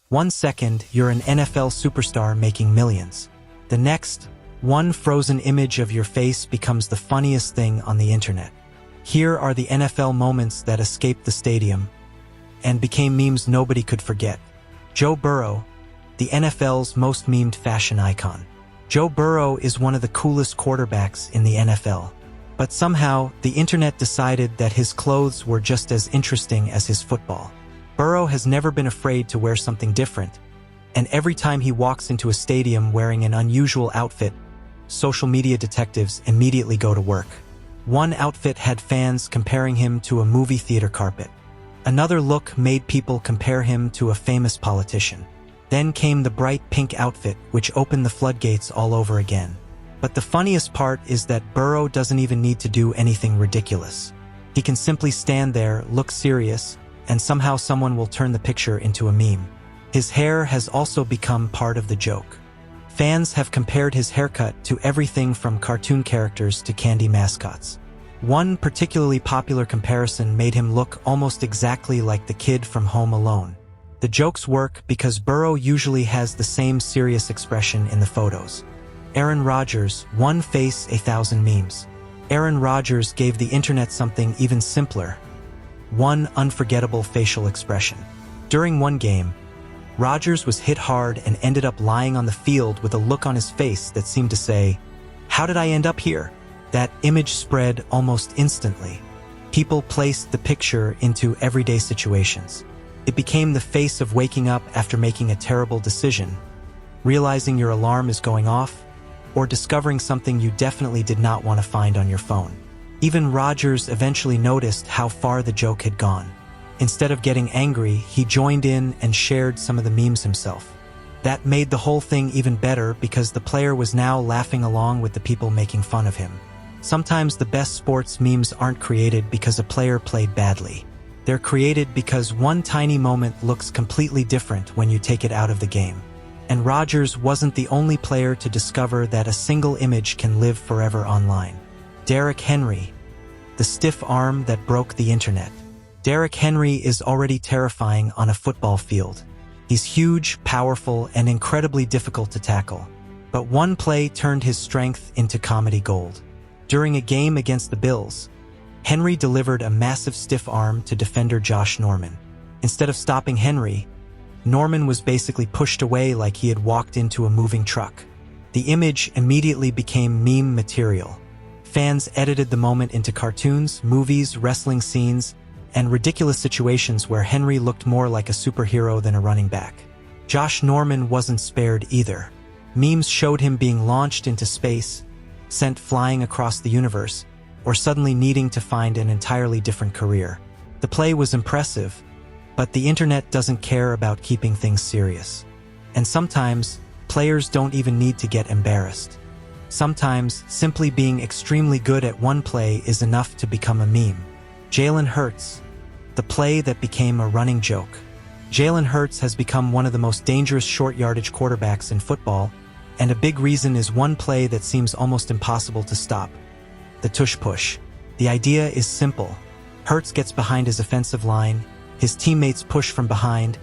One second, you're an NFL superstar making millions. The next, one frozen image of your face becomes the funniest thing on the internet. Here are the NFL moments that escaped the stadium and became memes nobody could forget. Joe Burrow, the NFL's most memed fashion icon. Joe Burrow is one of the coolest quarterbacks in the NFL. But somehow, the internet decided that his clothes were just as interesting as his football. Burrow has never been afraid to wear something different, and every time he walks into a stadium wearing an unusual outfit, social media detectives immediately go to work. One outfit had fans comparing him to a movie theater carpet. Another look made people compare him to a famous politician. Then came the bright pink outfit, which opened the floodgates all over again. But the funniest part is that Burrow doesn't even need to do anything ridiculous. He can simply stand there, look serious, and somehow someone will turn the picture into a meme. His hair has also become part of the joke. Fans have compared his haircut to everything from cartoon characters to candy mascots. One particularly popular comparison made him look almost exactly like the kid from Home Alone. The jokes work because Burrow usually has the same serious expression in the photos. Aaron Rodgers, one face, 1,000 memes. Aaron Rodgers gave the internet something even simpler. One unforgettable facial expression. During one game, Rodgers was hit hard and ended up lying on the field with a look on his face that seemed to say, "How did I end up here?" That image spread almost instantly. People placed the picture into everyday situations. It became the face of waking up after making a terrible decision, realizing your alarm is going off, or discovering something you definitely did not want to find on your phone. Even Rodgers eventually noticed how far the joke had gone. Instead of getting angry, he joined in and shared some of the memes himself. That made the whole thing even better because the player was now laughing along with the people making fun of him. Sometimes the best sports memes aren't created because a player played badly. They're created because one tiny moment looks completely different when you take it out of the game. And Rodgers wasn't the only player to discover that a single image can live forever online. Derrick Henry, the stiff arm that broke the internet. Derrick Henry is already terrifying on a football field. He's huge, powerful, and incredibly difficult to tackle. But one play turned his strength into comedy gold. During a game against the Bills, Henry delivered a massive stiff arm to defender Josh Norman. Instead of stopping Henry, Norman was basically pushed away like he had walked into a moving truck. The image immediately became meme material. Fans edited the moment into cartoons, movies, wrestling scenes, and ridiculous situations where Henry looked more like a superhero than a running back. Josh Norman wasn't spared either. Memes showed him being launched into space, sent flying across the universe, or suddenly needing to find an entirely different career. The play was impressive, but the internet doesn't care about keeping things serious. And sometimes, players don't even need to get embarrassed. Sometimes, simply being extremely good at one play is enough to become a meme. Jalen Hurts, the play that became a running joke. Jalen Hurts has become one of the most dangerous short-yardage quarterbacks in football, and a big reason is one play that seems almost impossible to stop. The tush-push. The idea is simple. Hurts gets behind his offensive line, his teammates push from behind,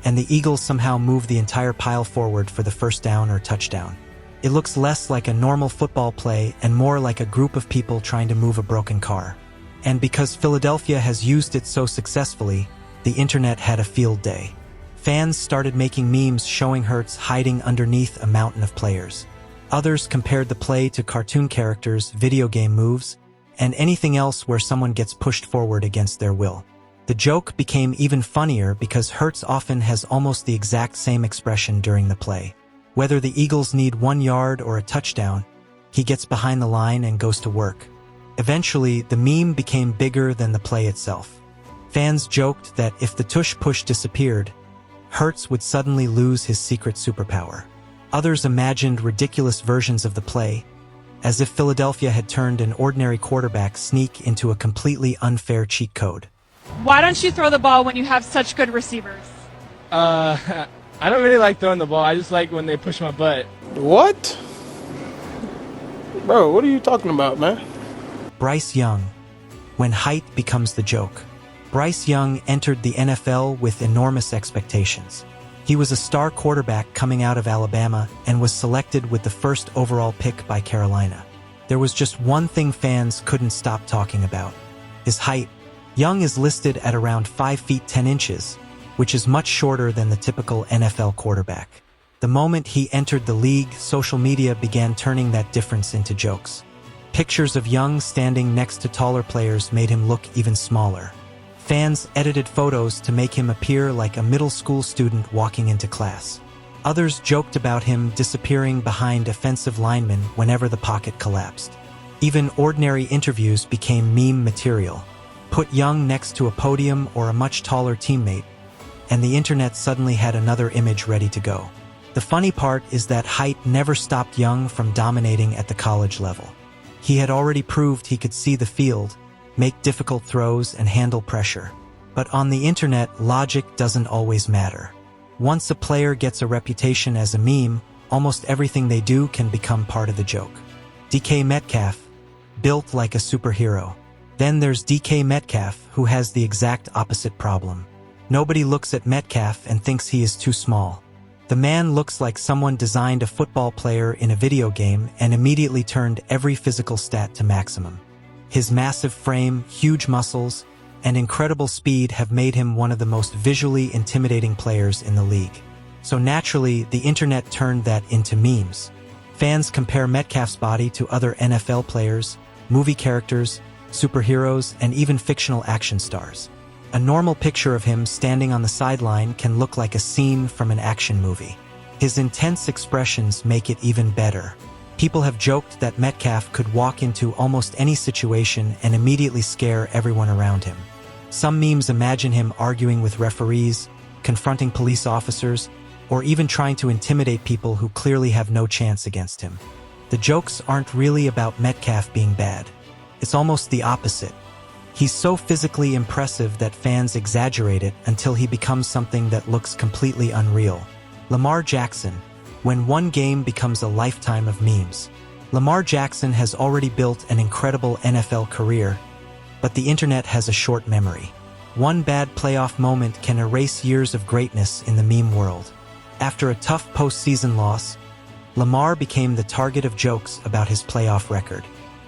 and the Eagles somehow move the entire pile forward for the first down or touchdown. It looks less like a normal football play and more like a group of people trying to move a broken car. And because Philadelphia has used it so successfully, the internet had a field day. Fans started making memes showing Hurts hiding underneath a mountain of players. Others compared the play to cartoon characters, video game moves, and anything else where someone gets pushed forward against their will. The joke became even funnier because Hurts often has almost the exact same expression during the play. Whether the Eagles need 1 yard or a touchdown, he gets behind the line and goes to work. Eventually, the meme became bigger than the play itself. Fans joked that if the tush-push disappeared, Hurts would suddenly lose his secret superpower. Others imagined ridiculous versions of the play, as if Philadelphia had turned an ordinary quarterback sneak into a completely unfair cheat code. Why don't you throw the ball when you have such good receivers? I don't really like throwing the ball. I just like when they push my butt. What? Bro, what are you talking about, man? Bryce Young. When height becomes the joke. Bryce Young entered the NFL with enormous expectations. He was a star quarterback coming out of Alabama and was selected with the first overall pick by Carolina. There was just one thing fans couldn't stop talking about: his height. Young is listed at around 5 feet 10 inches, which is much shorter than the typical NFL quarterback. The moment he entered the league, social media began turning that difference into jokes. Pictures of Young standing next to taller players made him look even smaller. Fans edited photos to make him appear like a middle school student walking into class. Others joked about him disappearing behind offensive linemen whenever the pocket collapsed. Even ordinary interviews became meme material. Put Young next to a podium or a much taller teammate, and the internet suddenly had another image ready to go. The funny part is that height never stopped Young from dominating at the college level. He had already proved he could see the field, make difficult throws, and handle pressure. But on the internet, logic doesn't always matter. Once a player gets a reputation as a meme, almost everything they do can become part of the joke. DK Metcalf, built like a superhero. Then there's DK Metcalf, who has the exact opposite problem. Nobody looks at Metcalf and thinks he is too small. The man looks like someone designed a football player in a video game and immediately turned every physical stat to maximum. His massive frame, huge muscles, and incredible speed have made him one of the most visually intimidating players in the league. So naturally, the internet turned that into memes. Fans compare Metcalf's body to other NFL players, movie characters, superheroes, and even fictional action stars. A normal picture of him standing on the sideline can look like a scene from an action movie. His intense expressions make it even better. People have joked that Metcalf could walk into almost any situation and immediately scare everyone around him. Some memes imagine him arguing with referees, confronting police officers, or even trying to intimidate people who clearly have no chance against him. The jokes aren't really about Metcalf being bad. It's almost the opposite. He's so physically impressive that fans exaggerate it until he becomes something that looks completely unreal. Lamar Jackson, when one game becomes a lifetime of memes. Lamar Jackson has already built an incredible NFL career, but the internet has a short memory. One bad playoff moment can erase years of greatness in the meme world. After a tough postseason loss, Lamar became the target of jokes about his playoff record.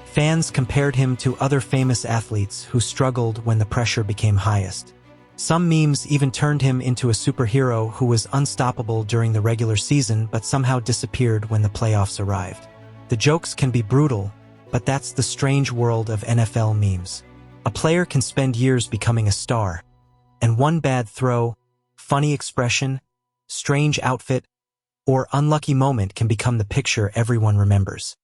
Fans compared him to other famous athletes who struggled when the pressure became highest. Some memes even turned him into a superhero who was unstoppable during the regular season but somehow disappeared when the playoffs arrived. The jokes can be brutal, but that's the strange world of NFL memes. A player can spend years becoming a star, and one bad throw, funny expression, strange outfit, or unlucky moment can become the picture everyone remembers.